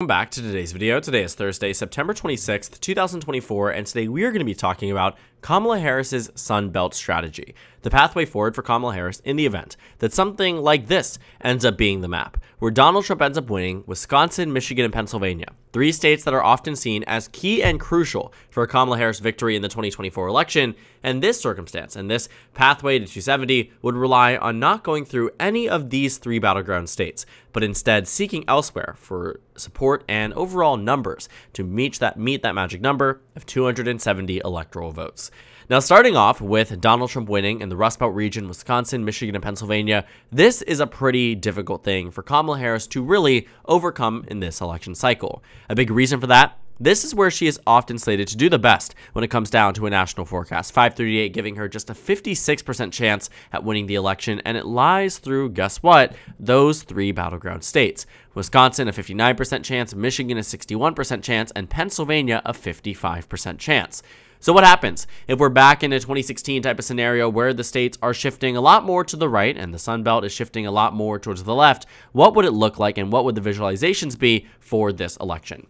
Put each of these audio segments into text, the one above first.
Welcome back to today's video. Today is Thursday, September 26th, 2024, and today we are going to be talking about Kamala Harris's Sun Belt strategy, the pathway forward for Kamala Harris in the event that something like this ends up being the map, where Donald Trump ends up winning Wisconsin, Michigan, and Pennsylvania, three states that are often seen as key and crucial for a Kamala Harris victory in the 2024 election. And this circumstance and this pathway to 270 would rely on not going through any of these three battleground states, but instead seeking elsewhere for support and overall numbers to meet that magic number of 270 electoral votes. Now, starting off with Donald Trump winning in the Rust Belt region, Wisconsin, Michigan, and Pennsylvania, this is a pretty difficult thing for Kamala Harris to really overcome in this election cycle. A big reason for that: this is where she is often slated to do the best when it comes down to a national forecast. FiveThirtyEight giving her just a 56% chance at winning the election, and it lies through, guess what, those three battleground states. Wisconsin, a 59% chance, Michigan, a 61% chance, and Pennsylvania, a 55% chance. So what happens if we're back in a 2016 type of scenario where the states are shifting a lot more to the right and the Sun Belt is shifting a lot more towards the left? What would it look like, and what would the visualizations be for this election?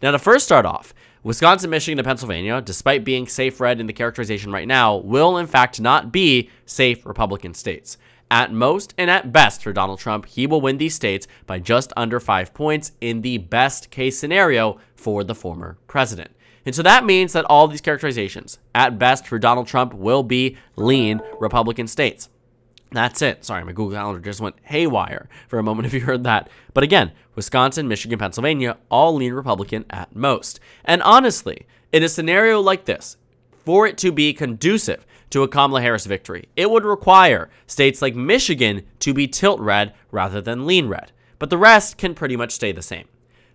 Now, to first start off, Wisconsin, Michigan, and Pennsylvania, despite being safe red in the characterization right now, will in fact not be safe Republican states. At most and at best for Donald Trump, he will win these states by just under 5 points in the best case scenario for the former president. And so that means that all of these characterizations, at best for Donald Trump, will be lean Republican states. That's it. Sorry, my Google Calendar just went haywire for a moment if you heard that. But again, Wisconsin, Michigan, Pennsylvania, all lean Republican at most. And honestly, in a scenario like this, for it to be conducive to a Kamala Harris victory, it would require states like Michigan to be tilt red rather than lean red. But the rest can pretty much stay the same.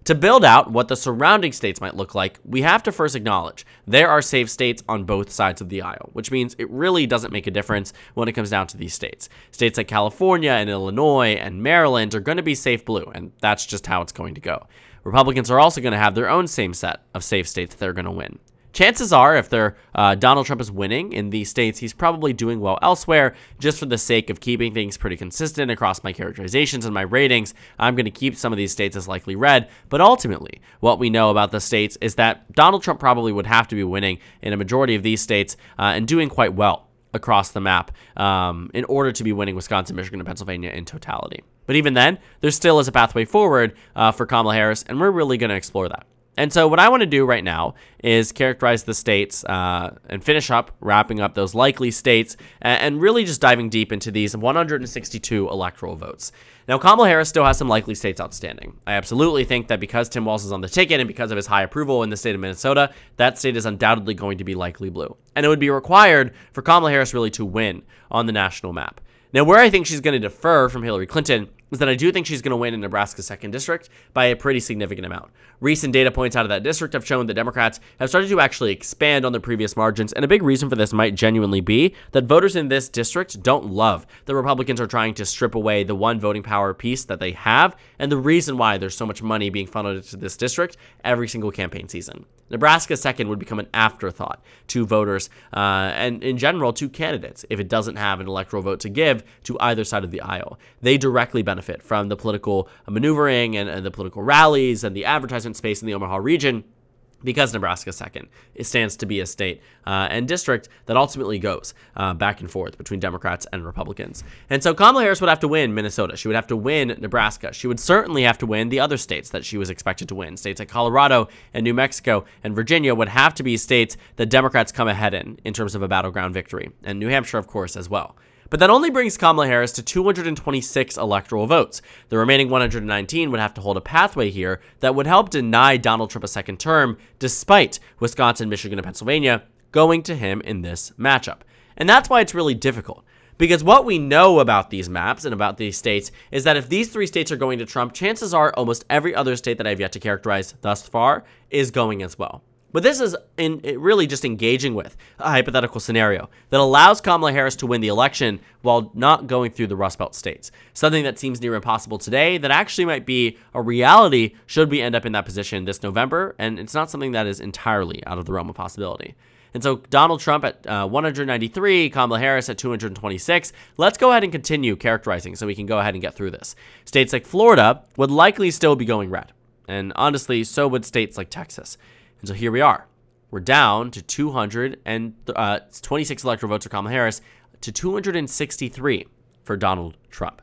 To build out what the surrounding states might look like, we have to first acknowledge there are safe states on both sides of the aisle, which means it really doesn't make a difference when it comes down to these states. States like California and Illinois and Maryland are going to be safe blue, and that's just how it's going to go. Republicans are also going to have their own same set of safe states that they're going to win. Chances are, if Donald Trump is winning in these states, he's probably doing well elsewhere. Just for the sake of keeping things pretty consistent across my characterizations and my ratings, I'm going to keep some of these states as likely red. But ultimately, what we know about the states is that Donald Trump probably would have to be winning in a majority of these states and doing quite well across the map in order to be winning Wisconsin, Michigan, and Pennsylvania in totality. But even then, there still is a pathway forward for Kamala Harris, and we're really going to explore that. And so what I want to do right now is characterize the states and finish up, wrapping up those likely states, and really just diving deep into these 162 electoral votes. Now, Kamala Harris still has some likely states outstanding. I absolutely think that because Tim Walz is on the ticket and because of his high approval in the state of Minnesota, that state is undoubtedly going to be likely blue. And it would be required for Kamala Harris really to win on the national map. Now, where I think she's going to defer from Hillary Clinton is that I do think she's going to win in Nebraska's 2nd district by a pretty significant amount. Recent data points out of that district have shown that Democrats have started to actually expand on their previous margins, and a big reason for this might genuinely be that voters in this district don't love that Republicans are trying to strip away the one voting power piece that they have, and the reason why there's so much money being funneled into this district every single campaign season. Nebraska's 2nd would become an afterthought to voters and in general to candidates if it doesn't have an electoral vote to give to either side of the aisle. They directly benefit from the political maneuvering and the political rallies and the advertisement space in the Omaha region, because Nebraska's 2nd, it stands to be a state and district that ultimately goes back and forth between Democrats and Republicans. And so Kamala Harris would have to win Minnesota. She would have to win Nebraska. She would certainly have to win the other states that she was expected to win. States like Colorado and New Mexico and Virginia would have to be states that Democrats come ahead in terms of a battleground victory. And New Hampshire, of course, as well. But that only brings Kamala Harris to 226 electoral votes. The remaining 119 would have to hold a pathway here that would help deny Donald Trump a 2nd term, despite Wisconsin, Michigan, and Pennsylvania going to him in this matchup. And that's why it's really difficult. Because what we know about these maps and about these states is that if these three states are going to Trump, chances are almost every other state that I've yet to characterize thus far is going as well. But this is really just engaging with a hypothetical scenario that allows Kamala Harris to win the election while not going through the Rust Belt states. Something that seems near impossible today that actually might be a reality should we end up in that position this November, and it's not something that is entirely out of the realm of possibility. And so Donald Trump at 193, Kamala Harris at 226. Let's go ahead and continue characterizing so we can go ahead and get through this. States like Florida would likely still be going red. And honestly, so would states like Texas. And so here we are. We're down to 226 electoral votes for Kamala Harris to 263 for Donald Trump.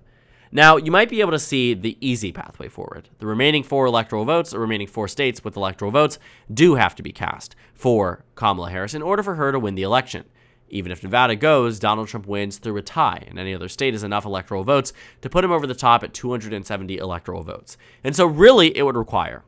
Now, you might be able to see the easy pathway forward. The remaining 4 electoral votes, or remaining 4 states with electoral votes, do have to be cast for Kamala Harris in order for her to win the election. Even if Nevada goes, Donald Trump wins through a tie, and any other state has enough electoral votes to put him over the top at 270 electoral votes. And so really, it would require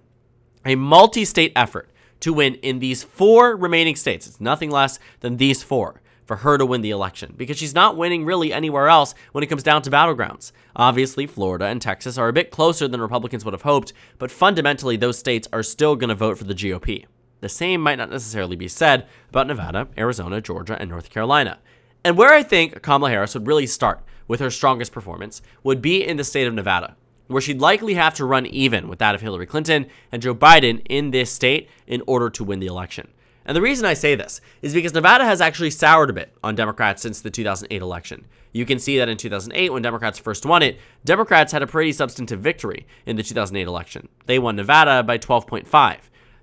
a multi-state effort to win in these 4 remaining states. It's nothing less than these 4 for her to win the election, because she's not winning really anywhere else when it comes down to battlegrounds. Obviously, Florida and Texas are a bit closer than Republicans would have hoped, but fundamentally, those states are still going to vote for the GOP. The same might not necessarily be said about Nevada, Arizona, Georgia, and North Carolina. And where I think Kamala Harris would really start with her strongest performance would be in the state of Nevada, where she'd likely have to run even with that of Hillary Clinton and Joe Biden in this state in order to win the election. And the reason I say this is because Nevada has actually soured a bit on Democrats since the 2008 election. You can see that in 2008, when Democrats first won it, Democrats had a pretty substantive victory in the 2008 election. They won Nevada by 12.5.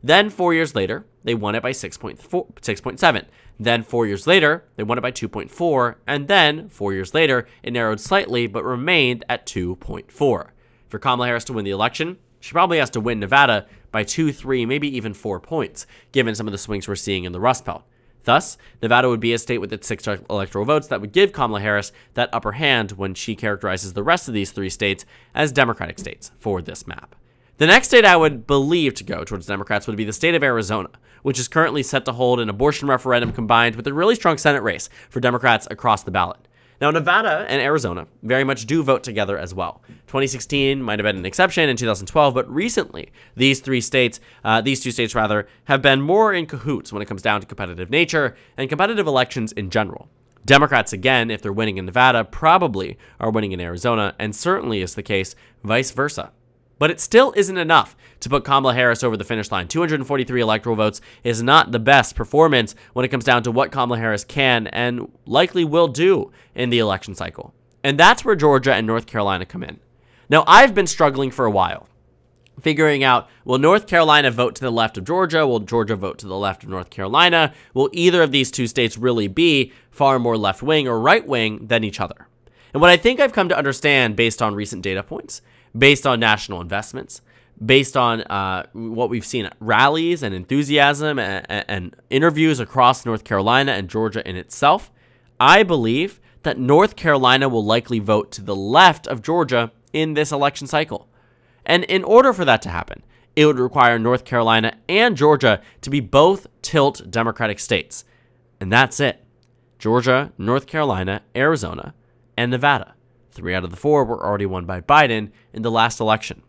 Then 4 years later, they won it by 6.7. Then 4 years later, they won it by 2.4. And then 4 years later, it narrowed slightly but remained at 2.4. For Kamala Harris to win the election, she probably has to win Nevada by 2, 3, maybe even 4 points, given some of the swings we're seeing in the Rust Belt. Thus, Nevada would be a state with its 6 electoral votes that would give Kamala Harris that upper hand when she characterizes the rest of these 3 states as Democratic states for this map. The next state I would believe to go towards Democrats would be the state of Arizona, which is currently set to hold an abortion referendum combined with a really strong Senate race for Democrats across the ballot. Now, Nevada and Arizona very much do vote together as well. 2016 might have been an exception in 2012, but recently these two states have been more in cahoots when it comes down to competitive nature and competitive elections in general. Democrats, again, if they're winning in Nevada, probably are winning in Arizona, and certainly is the case vice versa. But it still isn't enough to put Kamala Harris over the finish line. 243 electoral votes is not the best performance when it comes down to what Kamala Harris can and likely will do in the election cycle. And that's where Georgia and North Carolina come in. Now, I've been struggling for a while, figuring out, will North Carolina vote to the left of Georgia? Will Georgia vote to the left of North Carolina? Will either of these 2 states really be far more left-wing or right-wing than each other? And what I think I've come to understand based on recent data points, based on national investments, based on what we've seen at rallies and enthusiasm and interviews across North Carolina and Georgia in itself, I believe that North Carolina will likely vote to the left of Georgia in this election cycle. And in order for that to happen, it would require North Carolina and Georgia to be both tilt Democratic states. And that's it. Georgia, North Carolina, Arizona, and Nevada. 3 out of the 4 were already won by Biden in the last election.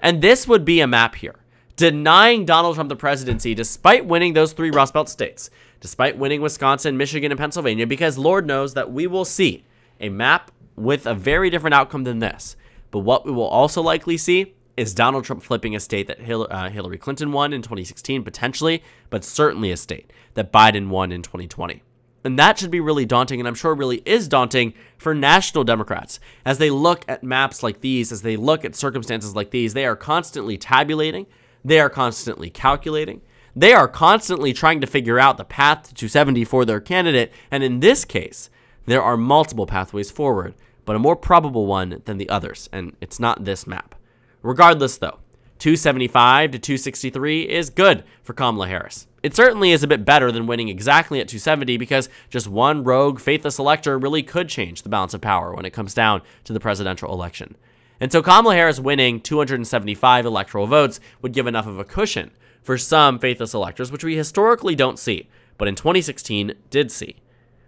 And this would be a map here, denying Donald Trump the presidency despite winning those 3 Rust Belt states, despite winning Wisconsin, Michigan, and Pennsylvania, because Lord knows that we will see a map with a very different outcome than this. But what we will also likely see is Donald Trump flipping a state that Hillary Clinton won in 2016, potentially, but certainly a state that Biden won in 2020. And that should be really daunting, and I'm sure really is daunting for national Democrats. As they look at maps like these, as they look at circumstances like these, they are constantly tabulating, they are constantly calculating, they are constantly trying to figure out the path to 270 for their candidate, and in this case, there are multiple pathways forward, but a more probable one than the others, and it's not this map. Regardless, though, 275 to 263 is good for Kamala Harris. It certainly is a bit better than winning exactly at 270 because just one rogue, faithless elector really could change the balance of power when it comes down to the presidential election. And so Kamala Harris winning 275 electoral votes would give enough of a cushion for some faithless electors, which we historically don't see, but in 2016 did see.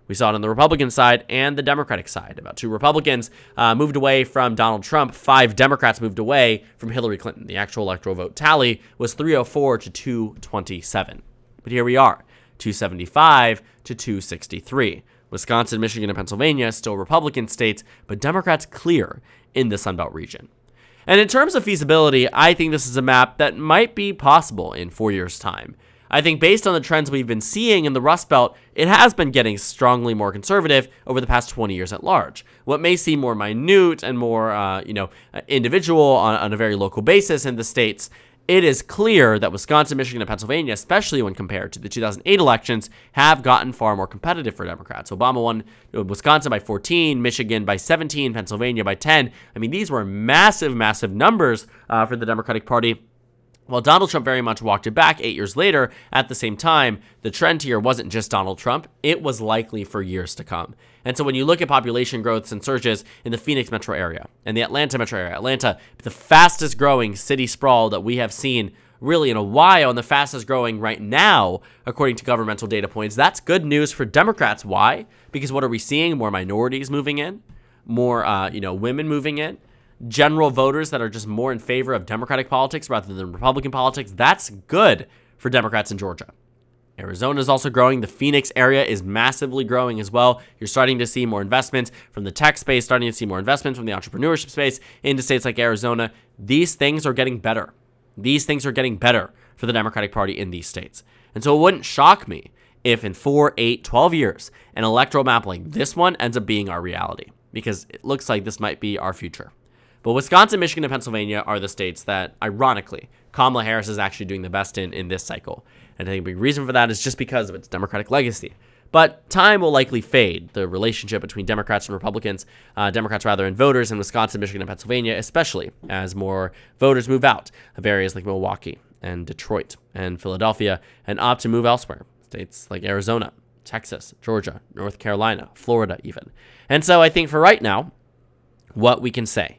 We saw it on the Republican side and the Democratic side. About 2 Republicans moved away from Donald Trump. 5 Democrats moved away from Hillary Clinton. The actual electoral vote tally was 304 to 227. But here we are, 275 to 263. Wisconsin, Michigan, and Pennsylvania still Republican states, but Democrats clear in the Sunbelt region. And in terms of feasibility, I think this is a map that might be possible in 4 years' time. I think based on the trends we've been seeing in the Rust Belt, it has been getting strongly more conservative over the past 20 years at large. What may seem more minute and more, individual on a very local basis in the states it is clear that Wisconsin, Michigan, and Pennsylvania, especially when compared to the 2008 elections, have gotten far more competitive for Democrats. Obama won Wisconsin by 14, Michigan by 17, Pennsylvania by 10. I mean, these were massive, massive numbers for the Democratic Party. While Donald Trump very much walked it back 8 years later, at the same time, the trend here wasn't just Donald Trump. It was likely for years to come. And so when you look at population growths and surges in the Phoenix metro area and the Atlanta metro area, Atlanta, the fastest growing city sprawl that we have seen really in a while and the fastest growing right now, according to governmental data points, that's good news for Democrats. Why? Because what are we seeing? More minorities moving in, more women moving in. General voters that are just more in favor of Democratic politics rather than Republican politics. That's good for Democrats in Georgia. Arizona is also growing. The Phoenix area is massively growing as well. You're starting to see more investments from the tech space, starting to see more investments from the entrepreneurship space into states like Arizona. These things are getting better. These things are getting better for the Democratic Party in these states. And so it wouldn't shock me if in 4, 8, 12 years, an electoral map like this one ends up being our reality, because it looks like this might be our future. But Wisconsin, Michigan, and Pennsylvania are the states that, ironically, Kamala Harris is actually doing the best in this cycle. And I think a big reason for that is just because of its Democratic legacy. But time will likely fade the relationship between Democrats and Republicans, and voters in Wisconsin, Michigan, and Pennsylvania, especially as more voters move out of areas like Milwaukee and Detroit and Philadelphia and opt to move elsewhere. States like Arizona, Texas, Georgia, North Carolina, Florida even. And so I think for right now, what we can say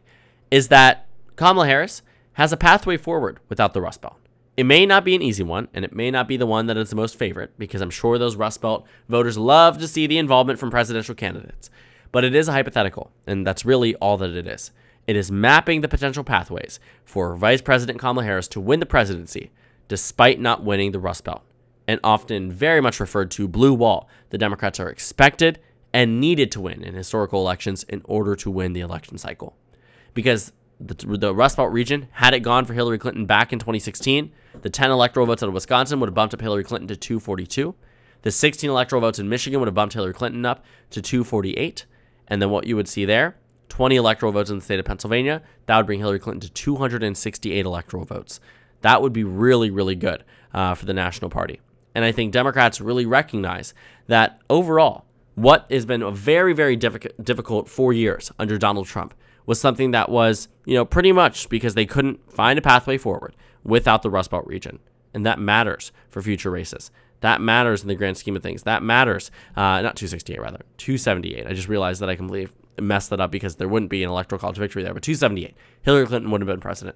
is that Kamala Harris has a pathway forward without the Rust Belt. It may not be an easy one, and it may not be the one that is the most favorite, because I'm sure those Rust Belt voters love to see the involvement from presidential candidates. But it is a hypothetical, and that's really all that it is. It is mapping the potential pathways for Vice President Kamala Harris to win the presidency, despite not winning the Rust Belt, and often very much referred to blue wall. The Democrats are expected and needed to win in historical elections in order to win the election cycle. Because the Rust Belt region, had it gone for Hillary Clinton back in 2016, the 10 electoral votes out of Wisconsin would have bumped up Hillary Clinton to 242. The 16 electoral votes in Michigan would have bumped Hillary Clinton up to 248. And then what you would see there, 20 electoral votes in the state of Pennsylvania, that would bring Hillary Clinton to 268 electoral votes. That would be really, really good for the National Party. And I think Democrats really recognize that overall, what has been a very, very difficult 4 years under Donald Trump was something that was, pretty much because they couldn't find a pathway forward without the Rust Belt region. And that matters for future races. That matters in the grand scheme of things. That matters, not 268, rather, 278. I just realized that I completely messed that up because there wouldn't be an electoral college victory there, but 278. Hillary Clinton wouldn't have been president.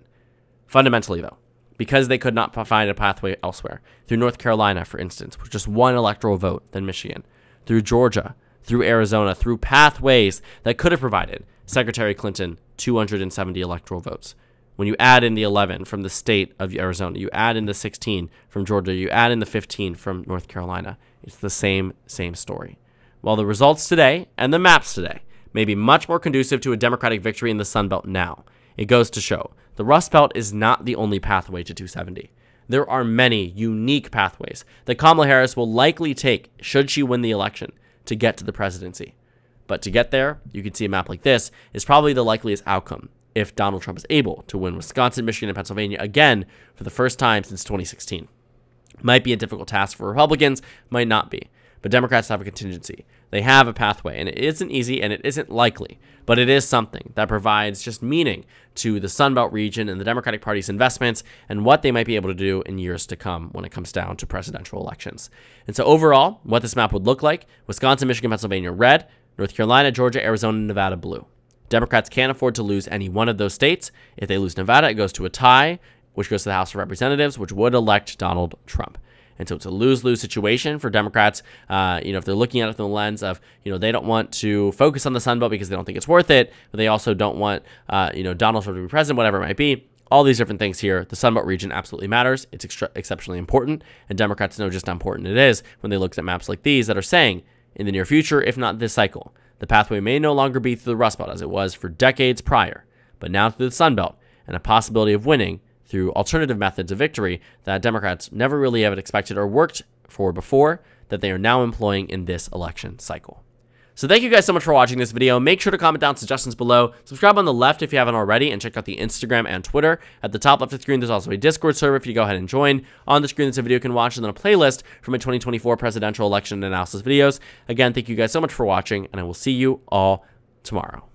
Fundamentally, though, because they could not find a pathway elsewhere. Through North Carolina, for instance, with just one electoral vote than Michigan. Through Georgia, through Arizona, through pathways that could have provided Secretary Clinton 270 electoral votes. When you add in the 11 from the state of Arizona, you add in the 16 from Georgia, you add in the 15 from North Carolina, it's the same story. While the results today and the maps today may be much more conducive to a Democratic victory in the Sun Belt now, it goes to show the Rust Belt is not the only pathway to 270. There are many unique pathways that Kamala Harris will likely take should she win the election to get to the presidency. But to get there, you can see a map like this is probably the likeliest outcome if Donald Trump is able to win Wisconsin, Michigan, and Pennsylvania again for the first time since 2016. Might be a difficult task for Republicans, might not be. But Democrats have a contingency. They have a pathway, and it isn't easy and it isn't likely, but it is something that provides just meaning to the Sun Belt region and the Democratic Party's investments and what they might be able to do in years to come when it comes down to presidential elections. And so overall, what this map would look like: Wisconsin, Michigan, Pennsylvania, red; North Carolina, Georgia, Arizona, and Nevada, blue. Democrats can't afford to lose any one of those states. If they lose Nevada, it goes to a tie, which goes to the House of Representatives, which would elect Donald Trump. And so it's a lose-lose situation for Democrats, if they're looking at it through the lens of, they don't want to focus on the Sun Belt because they don't think it's worth it, but they also don't want, Donald Trump to be president, whatever it might be. All these different things here. The Sun Belt region absolutely matters. It's exceptionally important, and Democrats know just how important it is when they look at maps like these that are saying, in the near future, if not this cycle, the pathway may no longer be through the Rust Belt as it was for decades prior, but now through the Sun Belt, and a possibility of winning through alternative methods of victory that Democrats never really have expected or worked for before, that they are now employing in this election cycle. So thank you guys so much for watching this video. Make sure to comment down suggestions below. Subscribe on the left if you haven't already, and check out the Instagram and Twitter. At the top left of the screen, there's also a Discord server if you go ahead and join. On the screen, there's a video you can watch, and then a playlist for my 2024 presidential election analysis videos. Again, thank you guys so much for watching, and I will see you all tomorrow.